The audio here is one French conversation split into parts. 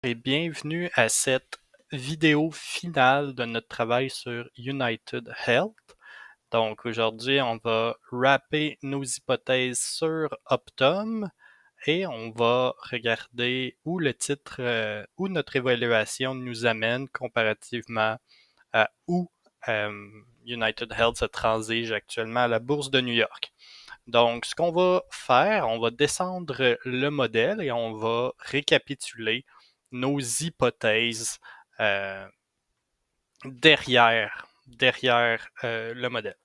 Et bienvenue à cette vidéo finale de notre travail sur United Health. Donc aujourd'hui, on va wrapper nos hypothèses sur Optum et on va regarder où le titre, où notre évaluation nous amène comparativement à où United Health se transige actuellement à la bourse de New York. Donc, ce qu'on va faire, on va descendre le modèle et on va récapituler nos hypothèses euh, derrière le modèle.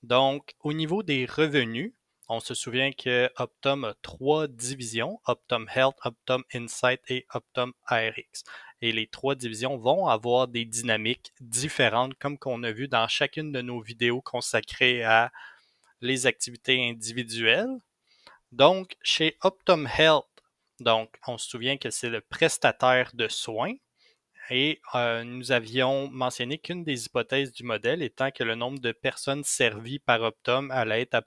Donc, au niveau des revenus, on se souvient que Optum a trois divisions, Optum Health, Optum Insight et Optum ARX. Et les trois divisions vont avoir des dynamiques différentes, comme qu'on a vu dans chacune de nos vidéos consacrées à les activités individuelles. Donc, chez Optum Health, donc, on se souvient que c'est le prestataire de soins et nous avions mentionné qu'une des hypothèses du modèle étant que le nombre de personnes servies par Optum allait être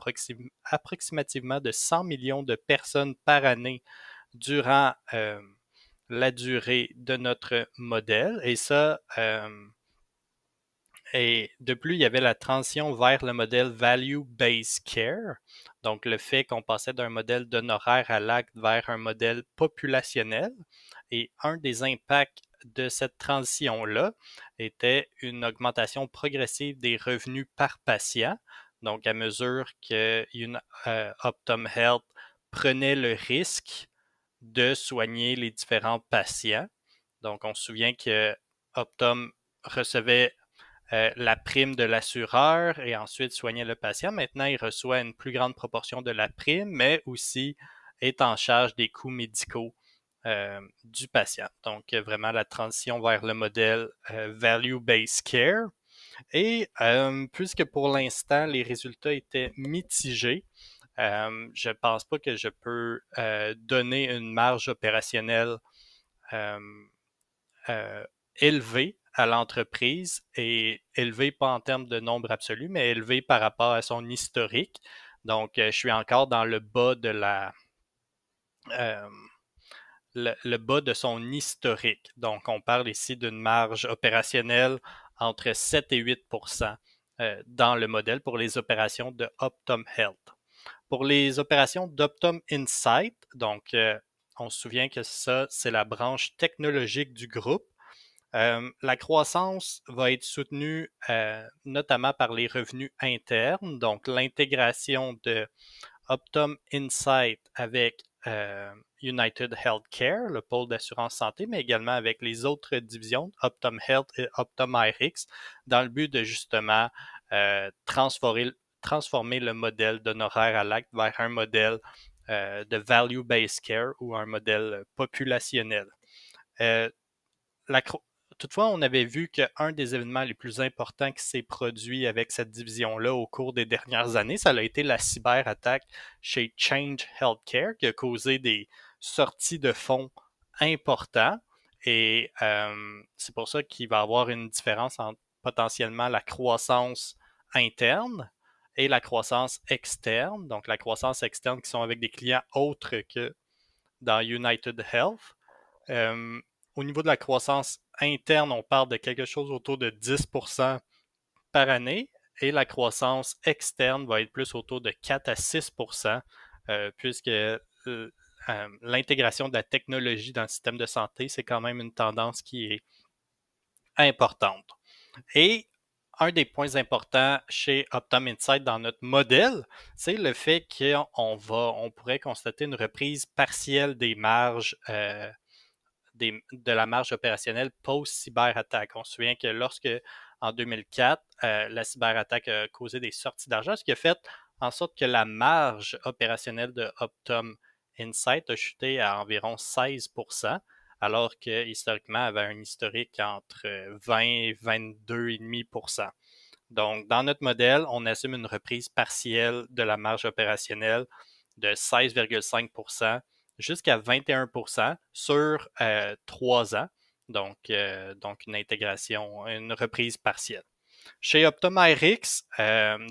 approximativement de 100 millions de personnes par année durant la durée de notre modèle. Et ça, et de plus, il y avait la transition vers le modèle Value-Based Care, donc le fait qu'on passait d'un modèle d'honoraires à l'acte vers un modèle populationnel. Et un des impacts de cette transition-là était une augmentation progressive des revenus par patient. Donc, à mesure que Optum Health prenait le risque de soigner les différents patients. Donc, on se souvient que Optum recevait la prime de l'assureur et ensuite soignait le patient. Maintenant, il reçoit une plus grande proportion de la prime, mais aussi est en charge des coûts médicaux du patient. Donc, vraiment la transition vers le modèle Value-Based Care. Et puisque pour l'instant, les résultats étaient mitigés, je ne pense pas que je peux donner une marge opérationnelle euh, élevée à l'entreprise et élevée pas en termes de nombre absolu, mais élevée par rapport à son historique. Donc, je suis encore dans le bas de euh, le bas de son historique. Donc, on parle ici d'une marge opérationnelle entre 7 et 8 dans le modèle pour les opérations de Optum Health. Pour les opérations d'Optum Insight, donc on se souvient que ça, c'est la branche technologique du groupe. La croissance va être soutenue notamment par les revenus internes, donc l'intégration de Optum Insight avec United Healthcare, le pôle d'assurance santé, mais également avec les autres divisions, Optum Health et Optum IRX, dans le but de justement transformer le modèle d'honoraires à l'acte vers un modèle de value-based care ou un modèle populationnel. Euh, la, Toutefois, on avait vu qu'un des événements les plus importants qui s'est produit avec cette division-là au cours des dernières années, ça a été la cyberattaque chez Change Healthcare qui a causé des sorties de fonds importants. Et c'est pour ça qu'il va y avoir une différence entre potentiellement la croissance interne et la croissance externe. Donc, la croissance externe qui sont avec des clients autres que dans United Health. Euh, Au niveau de la croissance interne, on parle de quelque chose autour de 10% par année et la croissance externe va être plus autour de 4 à 6%, puisque l'intégration de la technologie dans le système de santé, c'est quand même une tendance qui est importante. Et un des points importants chez Optum Insight dans notre modèle, c'est le fait qu'on pourrait constater une reprise partielle des marges de la marge opérationnelle post-cyberattaque. On se souvient que lorsque, en 2004, la cyberattaque a causé des sorties d'argent, ce qui a fait en sorte que la marge opérationnelle de Optum Insight a chuté à environ 16%, alors que historiquement, elle avait un historique entre 20 et 22,5%. Donc, dans notre modèle, on assume une reprise partielle de la marge opérationnelle de 16,5% jusqu'à 21% sur 3 ans. Donc, une intégration, une reprise partielle. Chez OptumRx,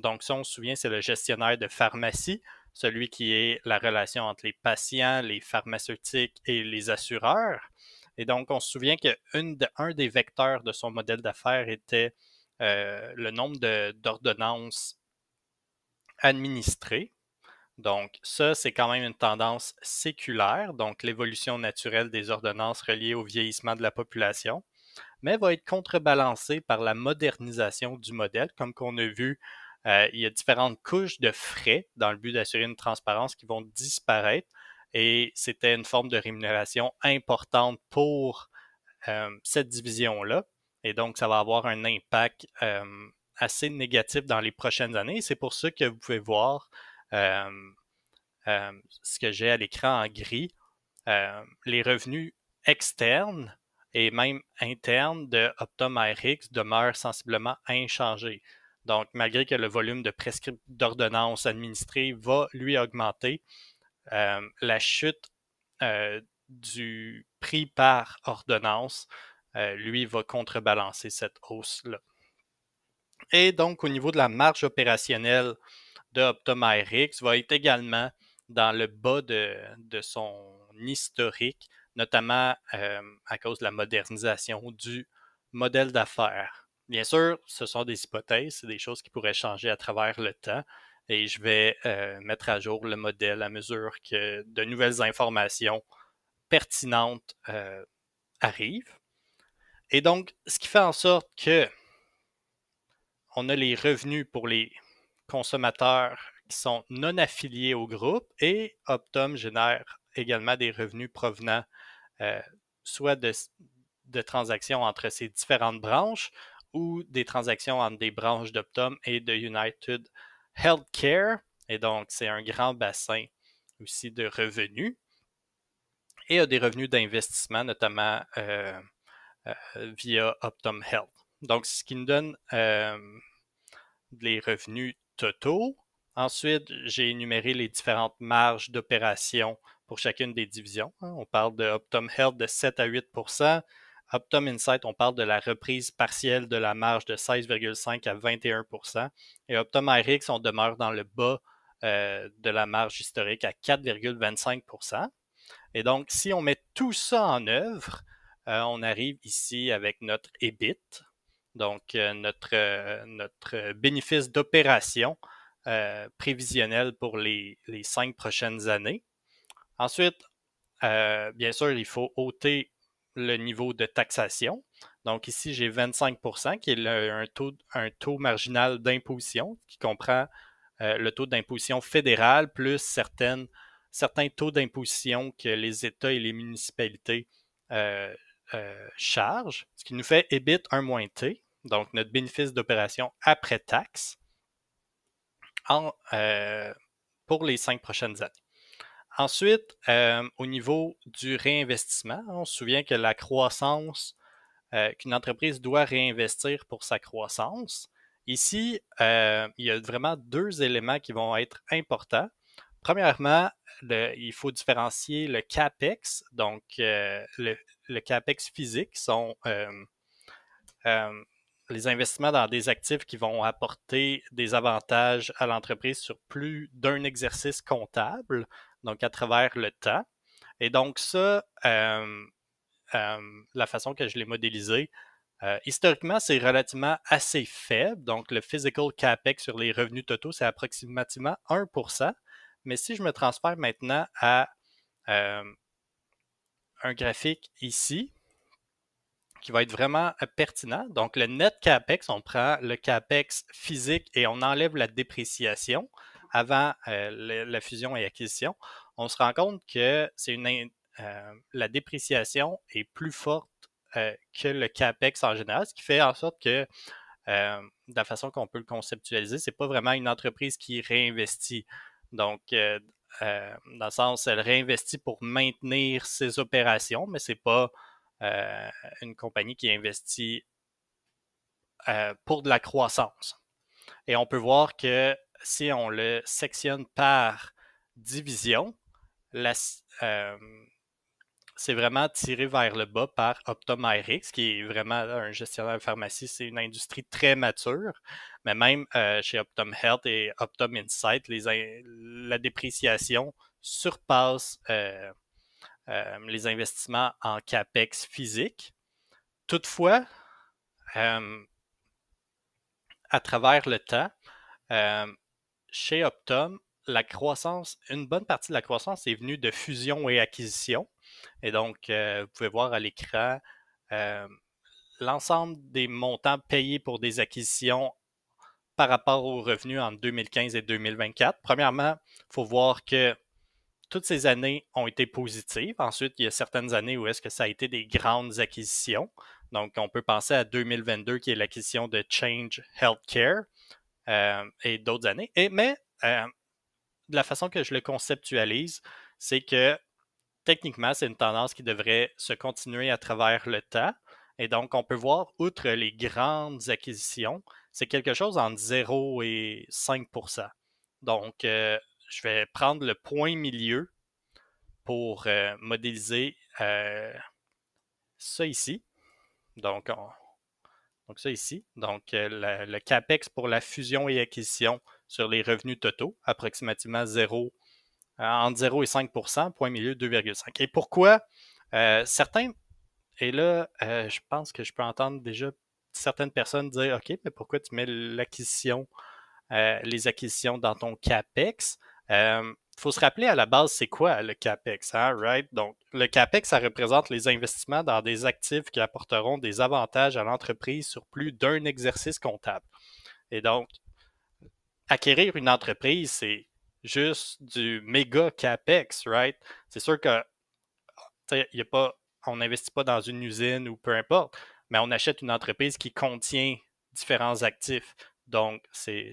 donc ça on se souvient, c'est le gestionnaire de pharmacie, celui qui est la relation entre les patients, les pharmaceutiques et les assureurs. Et donc, on se souvient qu'un des vecteurs de son modèle d'affaires était le nombre d'ordonnances administrées. Donc, ça, c'est quand même une tendance séculaire, donc l'évolution naturelle des ordonnances reliées au vieillissement de la population, mais va être contrebalancée par la modernisation du modèle. Comme qu'on a vu, il y a différentes couches de frais dans le but d'assurer une transparence qui vont disparaître, et c'était une forme de rémunération importante pour cette division-là, et donc ça va avoir un impact assez négatif dans les prochaines années. C'est pour ça que vous pouvez voir ce que j'ai à l'écran en gris, les revenus externes et même internes de OptumRx demeurent sensiblement inchangés. Donc, malgré que le volume d'ordonnances administrées va lui augmenter, la chute du prix par ordonnance, lui, va contrebalancer cette hausse-là. Et donc, au niveau de la marge opérationnelle de OptumRx, va être également dans le bas de son historique, notamment à cause de la modernisation du modèle d'affaires. Bien sûr, ce sont des hypothèses, c'est des choses qui pourraient changer à travers le temps, et je vais mettre à jour le modèle à mesure que de nouvelles informations pertinentes arrivent. Et donc, ce qui fait en sorte que on a les revenus pour les consommateurs qui sont non affiliés au groupe, et Optum génère également des revenus provenant soit de transactions entre ces différentes branches ou des transactions entre des branches d'Optum et de United Healthcare. Et donc, c'est un grand bassin aussi de revenus. Et a des revenus d'investissement, notamment via Optum Health. Donc, c'est ce qui nous donne les revenus totaux. Ensuite, j'ai énuméré les différentes marges d'opération pour chacune des divisions. On parle de Optum Health de 7 à 8 Optum Insight, on parle de la reprise partielle de la marge de 16,5 à 21 et Optum Rx, on demeure dans le bas de la marge historique à 4,25 Et donc, si on met tout ça en œuvre, on arrive ici avec notre EBIT, donc notre bénéfice d'opération prévisionnel pour les 5 prochaines années. Ensuite, bien sûr, il faut ôter le niveau de taxation. Donc ici, j'ai 25 qui est un taux marginal d'imposition qui comprend le taux d'imposition fédéral plus certains taux d'imposition que les États et les municipalités chargent, ce qui nous fait EBIT 1 moins T, donc notre bénéfice d'opération après taxe pour les 5 prochaines années. Ensuite, au niveau du réinvestissement, on se souvient que la croissance, qu'une entreprise doit réinvestir pour sa croissance. Ici, il y a vraiment deux éléments qui vont être importants. Premièrement, il faut différencier le CAPEX, donc le CAPEX physique sont les investissements dans des actifs qui vont apporter des avantages à l'entreprise sur plus d'un exercice comptable, donc à travers le temps. Et donc ça, la façon que je l'ai modélisé, historiquement, c'est relativement assez faible. Donc le physical CAPEX sur les revenus totaux, c'est approximativement 1%. Mais si je me transfère maintenant à un graphique ici, qui va être vraiment pertinent. Donc, le net CAPEX, on prend le CAPEX physique et on enlève la dépréciation avant la fusion et acquisition. On se rend compte que la dépréciation est plus forte que le CAPEX en général, ce qui fait en sorte que de la façon qu'on peut le conceptualiser, c'est pas vraiment une entreprise qui réinvestit. Donc, dans le sens, elle réinvestit pour maintenir ses opérations, mais c'est pas une compagnie qui investit pour de la croissance. Et on peut voir que si on le sectionne par division, c'est vraiment tiré vers le bas par Optum Rx, qui est vraiment un gestionnaire de pharmacie. C'est une industrie très mature, mais même chez Optum Health et Optum Insight, la dépréciation surpasse les investissements en CAPEX physique. Toutefois, à travers le temps, chez Optum, la croissance, une bonne partie de la croissance est venue de fusion et acquisition. Et donc, vous pouvez voir à l'écran l'ensemble des montants payés pour des acquisitions par rapport aux revenus entre 2015 et 2024. Premièrement, il faut voir que toutes ces années ont été positives. Ensuite, il y a certaines années où est-ce que ça a été des grandes acquisitions. Donc, on peut penser à 2022 qui est l'acquisition de Change Healthcare et d'autres années. Mais de la façon que je le conceptualise, c'est que techniquement, c'est une tendance qui devrait se continuer à travers le temps. Et donc, on peut voir, outre les grandes acquisitions, c'est quelque chose entre 0 et 5 Donc, je vais prendre le point milieu pour modéliser ça ici. Donc, ça ici. Donc, le CAPEX pour la fusion et acquisition sur les revenus totaux, approximativement 0, entre 0 et 5 point milieu 2,5. Et pourquoi certains, et là, je pense que je peux entendre déjà certaines personnes dire, OK, mais pourquoi tu mets l'acquisition, les acquisitions dans ton CAPEX? Faut se rappeler à la base, c'est quoi le CAPEX, hein, right? Donc, le CAPEX, ça représente les investissements dans des actifs qui apporteront des avantages à l'entreprise sur plus d'un exercice comptable. Et donc, acquérir une entreprise, c'est juste du méga CAPEX, right? C'est sûr que y a pas, on n'investit pas dans une usine ou peu importe, mais on achète une entreprise qui contient différents actifs. Donc, c'est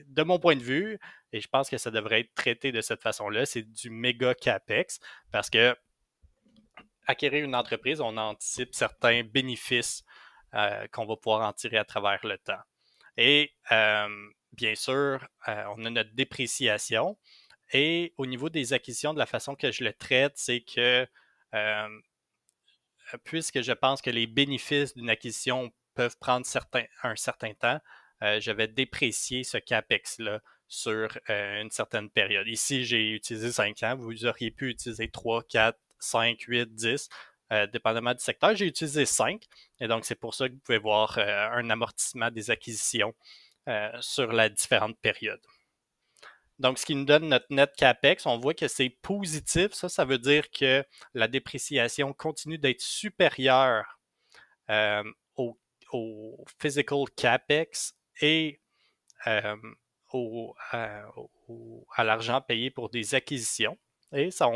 de mon point de vue, et je pense que ça devrait être traité de cette façon-là, c'est du méga CAPEX parce que acquérir une entreprise, on anticipe certains bénéfices qu'on va pouvoir en tirer à travers le temps. Et bien sûr, on a notre dépréciation. Et au niveau des acquisitions, de la façon que je le traite, c'est que puisque je pense que les bénéfices d'une acquisition peuvent prendre un certain temps, je vais déprécier ce CAPEX-là sur une certaine période. Ici, j'ai utilisé 5 ans. Vous auriez pu utiliser 3, 4, 5, 8, 10, dépendamment du secteur. J'ai utilisé 5. Et donc, c'est pour ça que vous pouvez voir un amortissement des acquisitions sur la différente période. Donc, ce qui nous donne notre net CAPEX, on voit que c'est positif. Ça veut dire que la dépréciation continue d'être supérieure euh, au, au physical CAPEX et euh, à l'argent payé pour des acquisitions. Et ça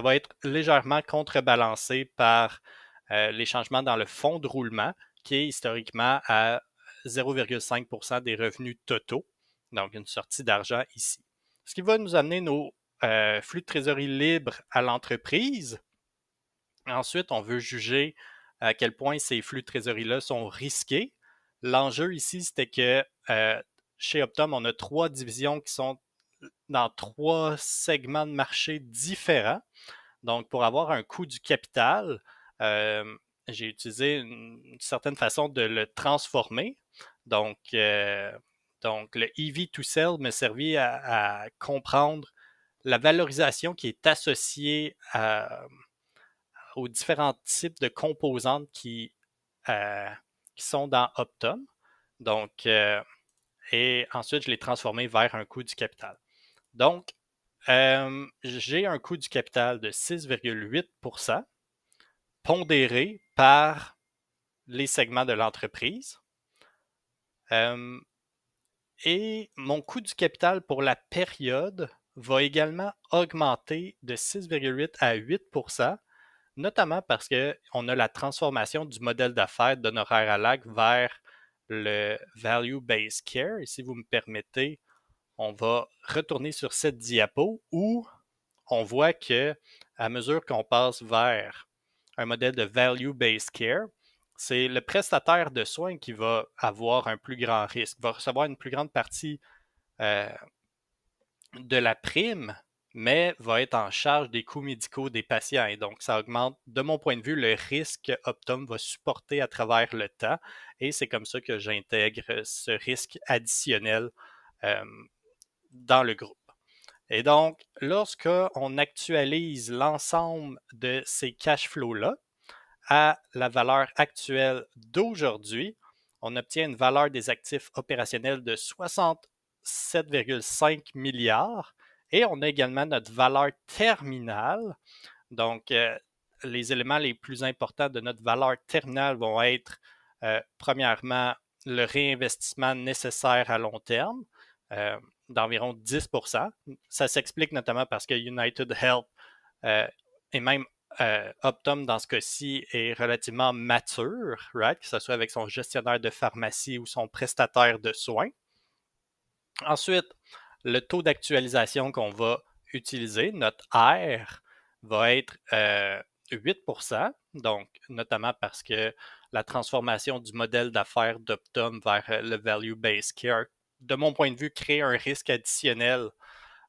va être légèrement contrebalancé par les changements dans le fonds de roulement, qui est historiquement à 0,5 des revenus totaux. Donc, une sortie d'argent ici. Ce qui va nous amener nos flux de trésorerie libres à l'entreprise. Ensuite, on veut juger à quel point ces flux de trésorerie-là sont risqués. L'enjeu ici, c'était que chez Optum, on a 3 divisions qui sont dans 3 segments de marché différents. Donc, pour avoir un coût du capital, j'ai utilisé une certaine façon de le transformer. Donc le EV to Sell m'a servi à comprendre la valorisation qui est associée aux différents types de composantes qui sont dans Optum. Donc, et ensuite, je l'ai transformé vers un coût du capital. Donc, j'ai un coût du capital de 6,8% pondéré par les segments de l'entreprise. Et mon coût du capital pour la période va également augmenter de 6,8 à 8%, notamment parce qu'on a la transformation du modèle d'affaires d'honoraires à l'acte vers le Value-Based Care. Et si vous me permettez, on va retourner sur cette diapo où on voit que à mesure qu'on passe vers un modèle de Value-Based Care, c'est le prestataire de soins qui va avoir un plus grand risque, va recevoir une plus grande partie de la prime, mais va être en charge des coûts médicaux des patients. Et donc, ça augmente, de mon point de vue, le risque que Optum va supporter à travers le temps. Et c'est comme ça que j'intègre ce risque additionnel dans le groupe. Et donc, lorsqu'on actualise l'ensemble de ces cash flows-là à la valeur actuelle d'aujourd'hui, on obtient une valeur des actifs opérationnels de 67,5 milliards et on a également notre valeur terminale. Donc, les éléments les plus importants de notre valeur terminale vont être, premièrement, le réinvestissement nécessaire à long terme, d'environ 10%. Ça s'explique notamment parce que United Health et même Optum, dans ce cas-ci, est relativement mature, right? Que ce soit avec son gestionnaire de pharmacie ou son prestataire de soins. Ensuite, le taux d'actualisation qu'on va utiliser, notre R, va être 8%, donc notamment parce que la transformation du modèle d'affaires d'Optum vers le Value-Based Care, de mon point de vue, crée un risque additionnel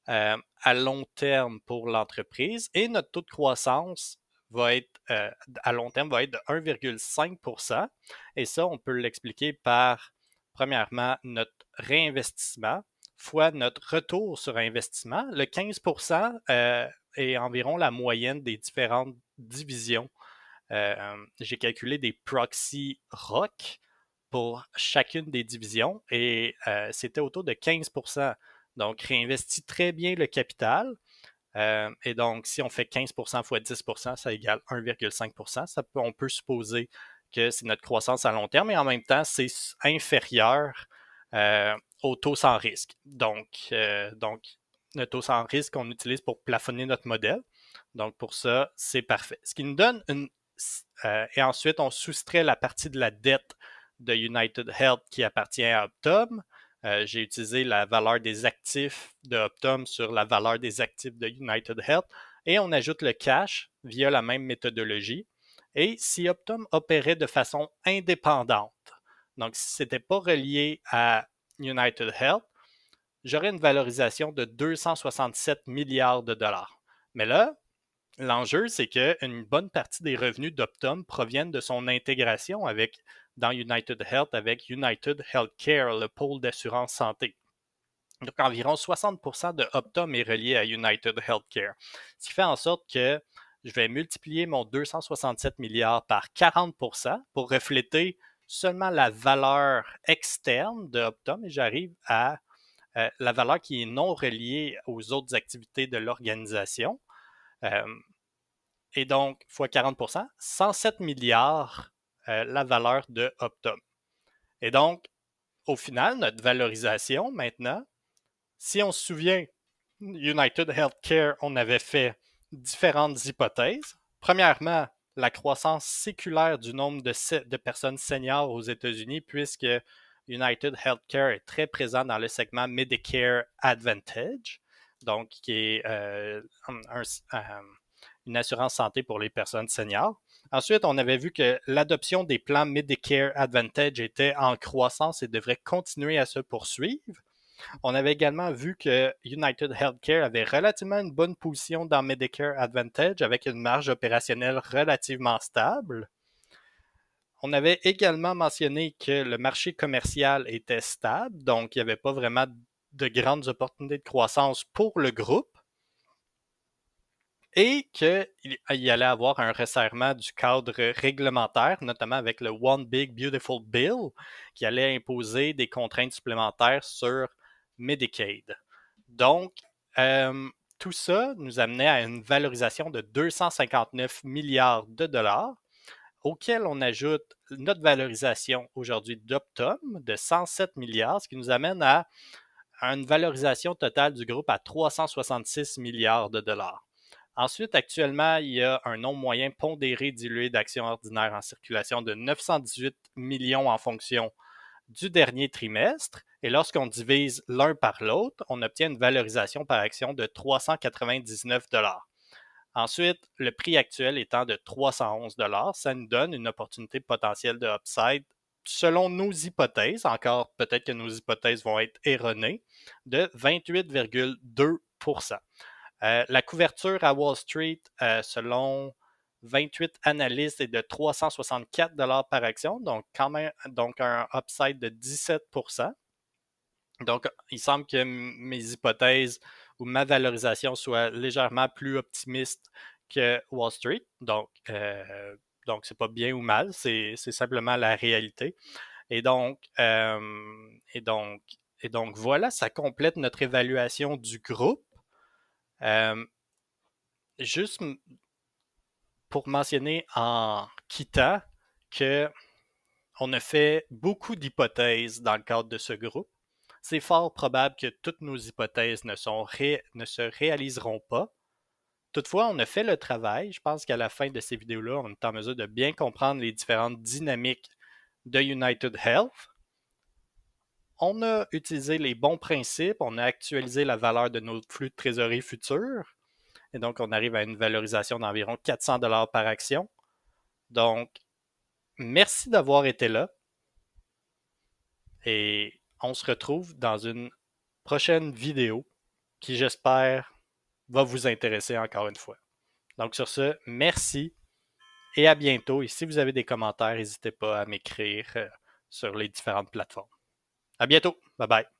à long terme pour l'entreprise et notre taux de croissance va être à long terme va être de 1,5%. Et ça, on peut l'expliquer par, premièrement, notre réinvestissement fois notre retour sur investissement. Le 15% est environ la moyenne des différentes divisions. J'ai calculé des proxy ROC pour chacune des divisions et c'était autour de 15%. Donc, réinvestit très bien le capital. Et donc, si on fait 15% fois 10%, ça égale 1,5%. On peut supposer que c'est notre croissance à long terme, et en même temps, c'est inférieur au taux sans risque. Donc, le taux sans risque qu'on utilise pour plafonner notre modèle. Donc, pour ça, c'est parfait. Ce qui nous donne une... et ensuite, on soustrait la partie de la dette de United Health qui appartient à Optum. J'ai utilisé la valeur des actifs de Optum sur la valeur des actifs de United Health et on ajoute le cash via la même méthodologie. Et si Optum opérait de façon indépendante, donc si ce n'était pas relié à United Health, j'aurais une valorisation de 267 milliards de dollars. Mais là, l'enjeu, c'est qu'une bonne partie des revenus d'Optum proviennent de son intégration dans United Health avec United Healthcare, le pôle d'assurance santé. Donc, environ 60% de Optum est relié à United Healthcare. Ce qui fait en sorte que je vais multiplier mon 267 milliards par 40% pour refléter seulement la valeur externe de Optum et j'arrive à la valeur qui est non reliée aux autres activités de l'organisation. Et donc, fois 40%, 107 milliards la valeur de Optum. Et donc, au final, notre valorisation maintenant, si on se souvient, United Healthcare, on avait fait différentes hypothèses. Premièrement, la croissance séculaire du nombre de personnes seniors aux États-Unis, puisque United Healthcare est très présent dans le segment Medicare Advantage, donc qui est une assurance santé pour les personnes seniors. Ensuite, on avait vu que l'adoption des plans Medicare Advantage était en croissance et devrait continuer à se poursuivre. On avait également vu que United Healthcare avait relativement une bonne position dans Medicare Advantage avec une marge opérationnelle relativement stable. On avait également mentionné que le marché commercial était stable, donc il n'y avait pas vraiment de grandes opportunités de croissance pour le groupe et qu'il y allait avoir un resserrement du cadre réglementaire, notamment avec le One Big Beautiful Bill, qui allait imposer des contraintes supplémentaires sur Medicaid. Donc, tout ça nous amenait à une valorisation de 259 milliards de dollars, auquel on ajoute notre valorisation aujourd'hui d'Optum de 107 milliards, ce qui nous amène à une valorisation totale du groupe à 366 milliards de dollars. Ensuite, actuellement, il y a un nombre moyen pondéré dilué d'actions ordinaires en circulation de 918 millions en fonction du dernier trimestre. Et lorsqu'on divise l'un par l'autre, on obtient une valorisation par action de 399 dollars. Ensuite, le prix actuel étant de 311 dollars, ça nous donne une opportunité potentielle de upside selon nos hypothèses, encore peut-être que nos hypothèses vont être erronées, de 28,2%. La couverture à Wall Street, selon 28 analystes, est de 364 dollars par action, donc quand même un upside de 17%. Donc, il semble que mes hypothèses ou ma valorisation soit légèrement plus optimiste que Wall Street. Donc c'est pas bien ou mal, c'est simplement la réalité. Et donc, euh, et donc, et donc voilà, ça complète notre évaluation du groupe. Euh, juste pour mentionner en quittant que on a fait beaucoup d'hypothèses dans le cadre de ce groupe. C'est fort probable que toutes nos hypothèses ne se réaliseront pas. Toutefois, on a fait le travail. Je pense qu'à la fin de ces vidéos-là, on est en mesure de bien comprendre les différentes dynamiques de United Health. On a utilisé les bons principes, on a actualisé la valeur de nos flux de trésorerie futurs, et donc on arrive à une valorisation d'environ 400 $ par action. Donc, merci d'avoir été là, et on se retrouve dans une prochaine vidéo qui, j'espère, va vous intéresser encore une fois. Donc, sur ce, merci et à bientôt. Et si vous avez des commentaires, n'hésitez pas à m'écrire sur les différentes plateformes. À bientôt. Bye bye.